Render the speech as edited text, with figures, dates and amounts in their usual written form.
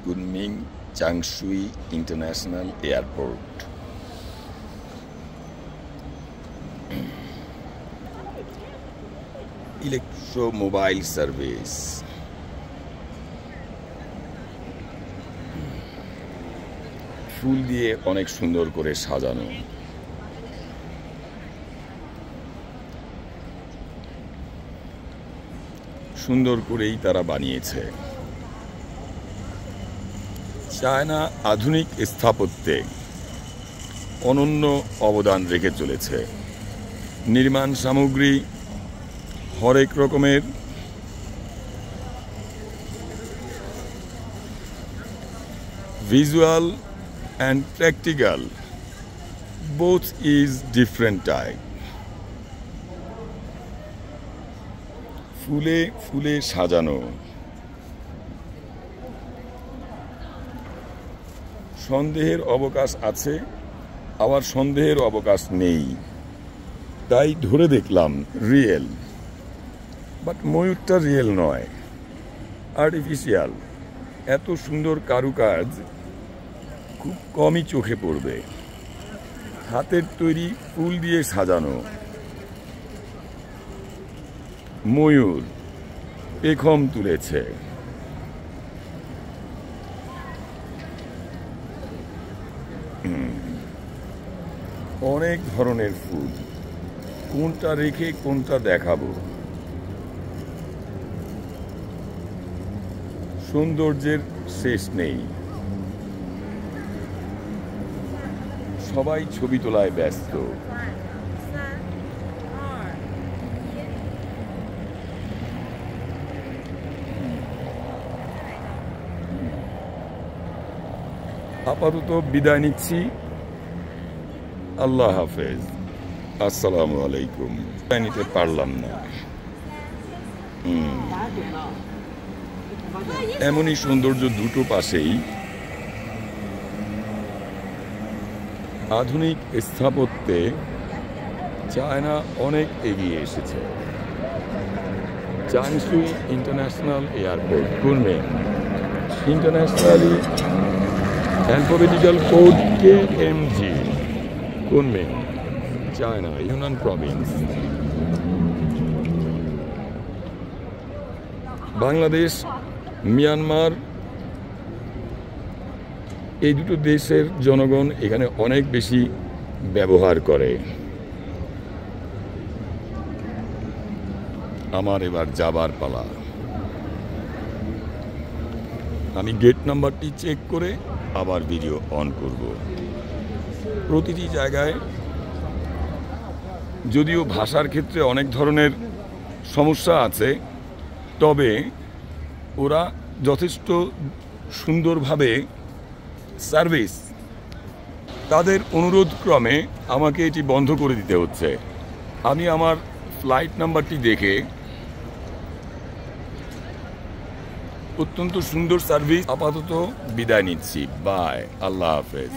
Kunming Changshui international airport. Electromobile service. ফুল দিয়ে অনেক সুন্দর করে সাজানো। সুন্দর করেই তারা বানিয়েছে। চায়না আধুনিক স্থাপত্যে অনন্য অবদান রেখে চলেছে। নির্মাণ সামগ্রী হরেক রকমের, visual and practical, both is different type. ফুলে ফুলে সাজানো। সন্দেহের অবকাশ আছে, আবার সন্দেহের অবকাশ নেই। তাই ধরে দেখলাম রিয়েল, বাট ময়ূরটা রিয়েল নয়, আর্টিফিশিয়াল। এত সুন্দর কারুকাজ খুব কমই চোখে পড়বে। হাতের তৈরি ফুল দিয়ে সাজানো ময়ূর পেখম তুলেছে। অনেক ধরনের ফুল, কোনটা রেখে কোনটা দেখাবো। সৌন্দর্যের শেষ নেই। সবাই ছবি তোলায় ব্যস্ত। আপাতত বিদায় নিচ্ছি। আল্লাহ হাফেজ, আসসালামু আলাইকুম। বিদায় নিতে পারলাম না। এমনই সৌন্দর্য দুটো পাশেই। আধুনিক স্থাপত্যে চায়না অনেক এগিয়ে এসেছে। Changshui international airport, Kunming. Internationally alphabetical code KMG, Kunming, China, Yunnan province. Bangladesh, Myanmar, এই দুটো দেশের জনগণ এখানে অনেক বেশি ব্যবহার করে। আমার এবার যাবার পালা। আমি গেট নাম্বারটি চেক করে আবার ভিডিও অন করব। প্রতিটি জায়গায় যদিও ভাষার ক্ষেত্রে অনেক ধরনের সমস্যা আছে, তবে ওরা যথেষ্ট সুন্দরভাবে সার্ভিস। তাদের অনুরোধ ক্রমে আমাকে এটি বন্ধ করে দিতে হচ্ছে। আমি আমার ফ্লাইট নাম্বারটি দেখে অত্যন্ত সুন্দর সার্ভিস আপাতত বিদায় নিচ্ছি। বাই, আল্লাহ হাফেজ।